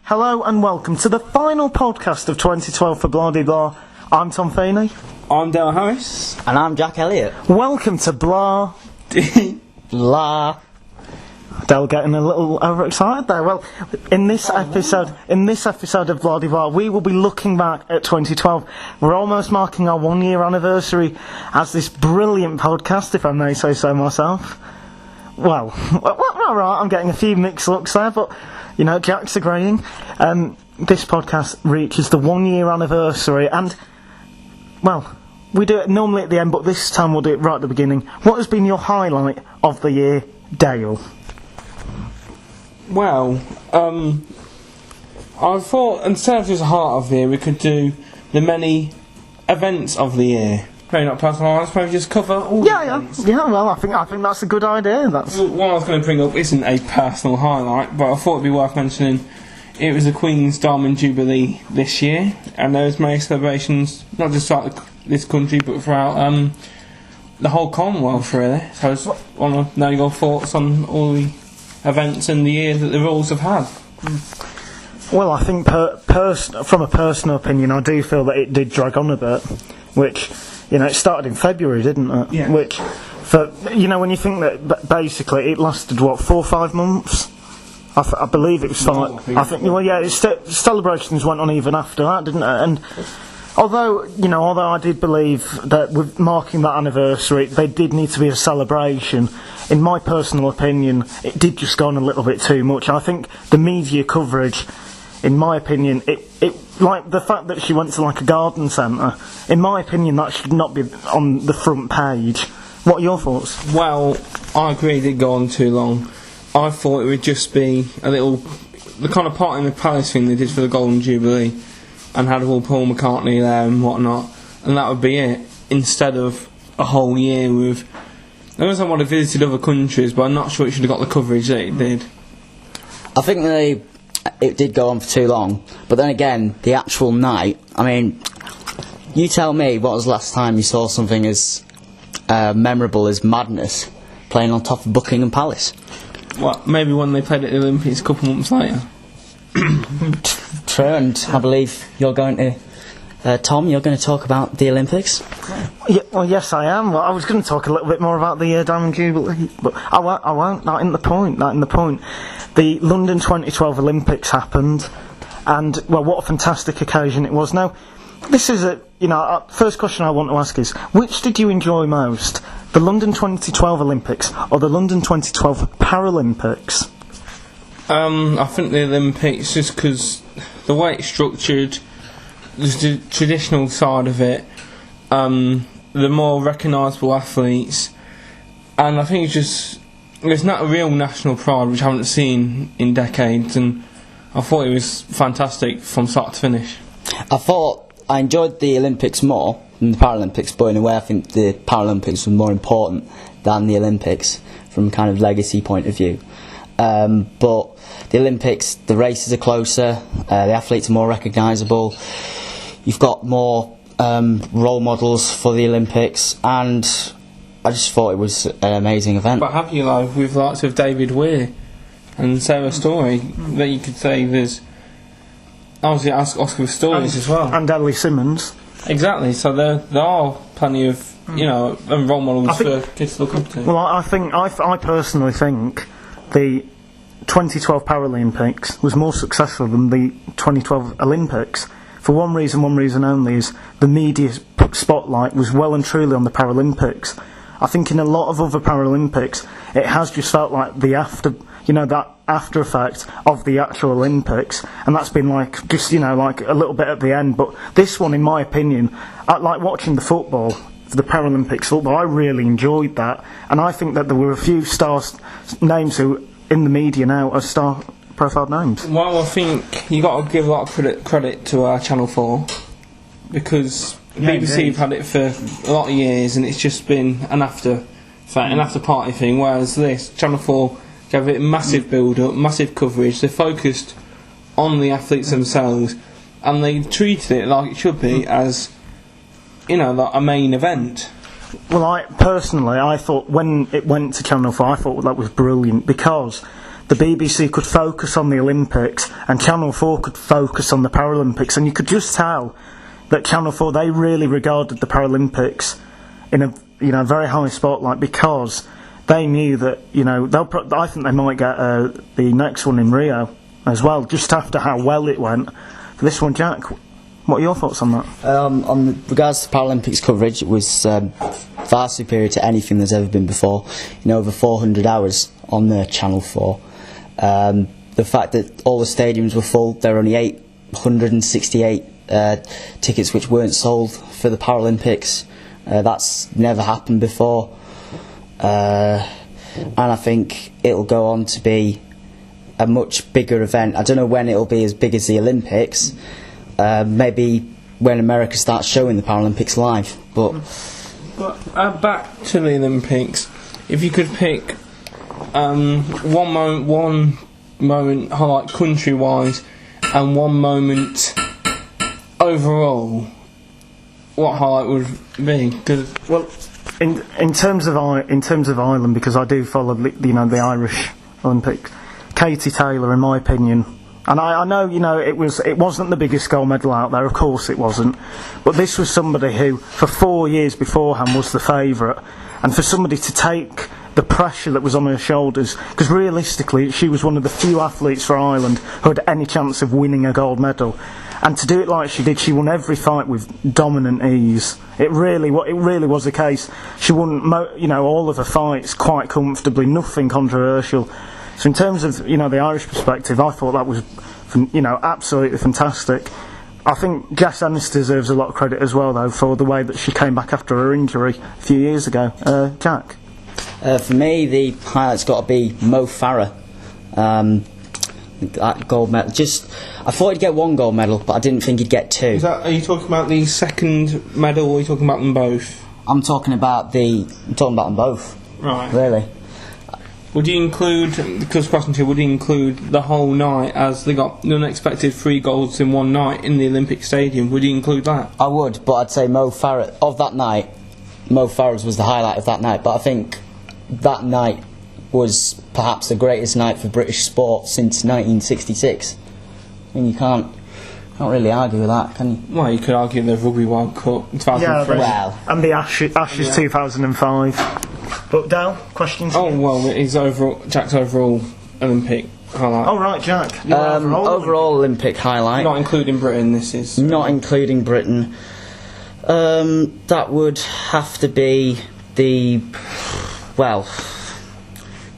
Hello and welcome to the final podcast of 2012 for Blah De Blah. I'm Tom Feeney. I'm Dale Harris. And I'm Jack Elliott. Welcome to Blah De Blah. Dale getting a little overexcited there. Well, in this episode of Blah De Blah, we will be looking back at 2012. We're almost marking our 1 year anniversary as this brilliant podcast, if I may say so myself. Well, alright, I'm getting a few mixed looks there, but, you know, Jack's agreeing. This podcast reaches the 1 year anniversary, and, well, we do it normally at the end, but this time we'll do it right at the beginning. What has been your highlight of the year, Dale? Well, I thought instead of just the heart of the year, we could do the many events of the year. Maybe not personal, I suppose just cover all the events. Yeah, well, I think that's a good idea. That's what I was going to bring up isn't a personal highlight, but I thought it'd be worth mentioning. It was the Queen's Diamond Jubilee this year, and there was many celebrations, not just throughout this country, but throughout the whole Commonwealth, really. So I just want to know your thoughts on all the events and the year that the rules have had. Well, I think from a personal opinion, I do feel that it did drag on a bit, which, you know, it started in February, didn't it? Yeah. Which, you know, when you think that basically it lasted, 4 or 5 months? I believe it was celebrations went on even after that, didn't it? And although I did believe that with marking that anniversary, there did need to be a celebration, in my personal opinion, it did just go on a little bit too much. I think the media coverage, in my opinion, it like the fact that she went to like a garden centre, in my opinion, that should not be on the front page. What are your thoughts? Well, I agree it did go on too long. I thought it would just be the kind of part in the palace thing they did for the Golden Jubilee, and had all Paul McCartney there and whatnot, and that would be it, instead of a whole year with... I know someone have visited other countries, but I'm not sure it should have got the coverage that it did. I think it did go on for too long, but then again, the actual night, I mean, you tell me what was the last time you saw something as memorable as Madness playing on top of Buckingham Palace? Well, maybe when they played at the Olympics a couple months later. True, and I believe you're going to... Tom, you're going to talk about the Olympics? Yeah, well, yes, I am. Well, I was going to talk a little bit more about the Diamond Jubilee, but I won't. That in the point. The London 2012 Olympics happened, and, well, what a fantastic occasion it was. Now, this is first question I want to ask is, which did you enjoy most? The London 2012 Olympics or the London 2012 Paralympics? I think the Olympics, just because the way it's structured, the traditional side of it, the more recognisable athletes, and I think there's not a real national pride which I haven't seen in decades, and I thought it was fantastic from start to finish. I enjoyed the Olympics more than the Paralympics, but in a way I think the Paralympics were more important than the Olympics from a kind of legacy point of view. But the Olympics, the races are closer, the athletes are more recognisable, you've got more role models for the Olympics, and I just thought it was an amazing event. But have you, like, with lots of David Weir and Sarah Story, that you could say there's obviously Oscar Pistorius as well, and Ellie Simmons. Exactly. So there are plenty of role models for kids to look up to. Well, I personally think the 2012 Paralympics was more successful than the 2012 Olympics. For one reason only, is the media spotlight was well and truly on the Paralympics. I think in a lot of other Paralympics, it has just felt like that after effect of the actual Olympics, and that's been like a little bit at the end. But this one, in my opinion, I like watching the Paralympics football. I really enjoyed that, and I think that there were a few names who in the media now are star profile names. Well, I think you got to give a lot of credit to Channel 4, because BBC have had it for a lot of years, and it's just been an after party thing. Whereas this Channel 4 gave it a massive build-up, massive coverage. They focused on the athletes themselves, and they treated it like it should be, as like a main event. Well, I thought when it went to Channel 4, I thought that was brilliant, because the BBC could focus on the Olympics and Channel 4 could focus on the Paralympics, and you could just tell that Channel 4, they really regarded the Paralympics in a very high spotlight, because they knew that I think they might get the next one in Rio as well, just after how well it went. For this one, Jack, what are your thoughts on that? On regards to Paralympics coverage, it was far superior to anything there's ever been before. Over 400 hours on the Channel 4. The fact that all the stadiums were full, there were only 868 tickets which weren't sold for the Paralympics. That's never happened before. And I think it'll go on to be a much bigger event. I don't know when it'll be as big as the Olympics. Maybe when America starts showing the Paralympics live. But back to the Olympics, if you could pick one moment highlight country-wise and one moment overall, what highlight would be? Well, in terms of Ireland, because I do follow the Irish Olympics, Katie Taylor, in my opinion, and I know it wasn't the biggest gold medal out there, of course it wasn't, but this was somebody who for 4 years beforehand was the favourite, and for somebody to take the pressure that was on her shoulders, because realistically she was one of the few athletes for Ireland who had any chance of winning a gold medal. And to do it like she did, she won every fight with dominant ease. It really was the case. She won, all of her fights quite comfortably, nothing controversial. So in terms of, the Irish perspective, I thought that was, absolutely fantastic. I think Jess Ennis deserves a lot of credit as well, though, for the way that she came back after her injury a few years ago. Jack? For me, the highlight's got to be Mo Farah. That gold medal. I thought he'd get one gold medal, but I didn't think he'd get two. Are you talking about the second medal, or are you talking about them both? I'm talking about them both. Right. Really. Would you include, because question two, would you include the whole night, as they got the unexpected 3 goals in one night in the Olympic Stadium? Would you include that? I would, but I'd say Mo Farah, of that night, Mo Farah's was the highlight of that night, but I think that night was perhaps the greatest night for British sport since 1966. I mean, you can't really argue with that, can you? Well, you could argue the Rugby World Cup 2003. Well, And the Ashes 2005. But Dal, questions? Oh, well, it's Jack's overall Olympic highlight. Oh, right, Jack. overall Olympic highlight. Not including Britain, this is. Not including Britain. That would have to be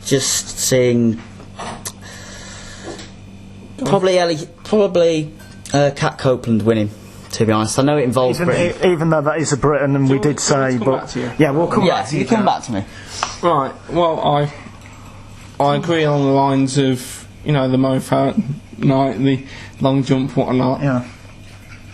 just seeing probably Kat Copeland winning. To be honest, I know it involves Britain. Even though that is a Britain, and we did say, back to you? Yeah, we'll come back to you. Come back to me. Right. Well, I agree along the lines of the Mo Farah night, the long jump, whatnot. Yeah.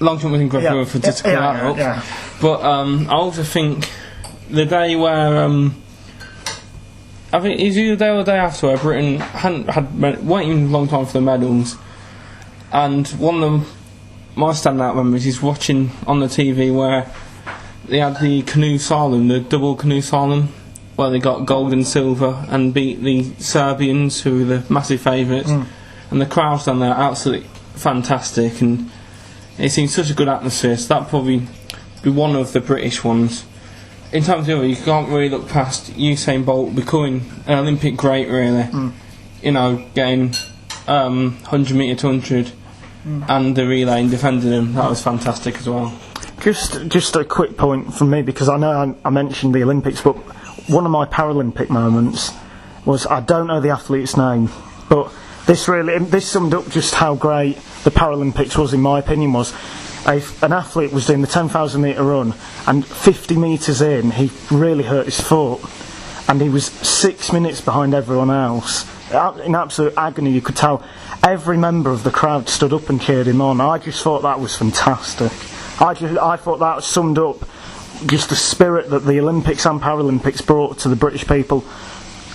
Long jump was incredible for to clear that up. Yeah. But I also think the day where I think it's either the day or the day after where Britain had waiting a long time for the medals, and one of my standout memories is watching on the TV where they had the canoe slalom, the double canoe slalom, where they got gold and silver and beat the Serbians, who were the massive favourites, and the crowds down there absolutely fantastic, and it seemed such a good atmosphere. So that'd probably be one of the British ones. In terms of the other, you can't really look past Usain Bolt becoming an Olympic great, really. Getting 100 metre to 100 and the relay and defending him. That was fantastic as well. Just a quick point from me, because I know I mentioned the Olympics, but one of my Paralympic moments was, I don't know the athlete's name, but this summed up just how great the Paralympics was, in my opinion. Was an athlete was doing the 10,000 metre run, and 50 metres in he really hurt his foot, and he was 6 minutes behind everyone else in absolute agony. You could tell every member of the crowd stood up and cheered him on. I just thought that was fantastic. I thought that summed up just the spirit that the Olympics and Paralympics brought to the British people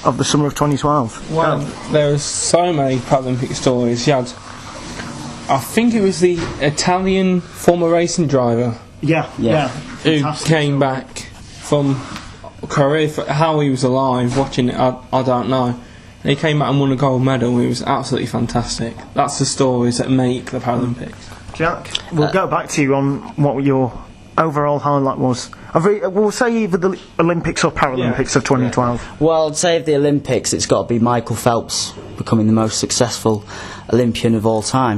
of the summer of 2012. Well, there are so many Paralympic stories. You had, I think it was the Italian former racing driver who came back from Korea. How he was alive watching it, I don't know. He came out and won a gold medal. It was absolutely fantastic. That's the stories that make the Paralympics. Jack, we'll go back to you on what your overall highlight was. We'll say either the Olympics or Paralympics of 2012. Well, I'd say of the Olympics, it's got to be Michael Phelps becoming the most successful Olympian of all time.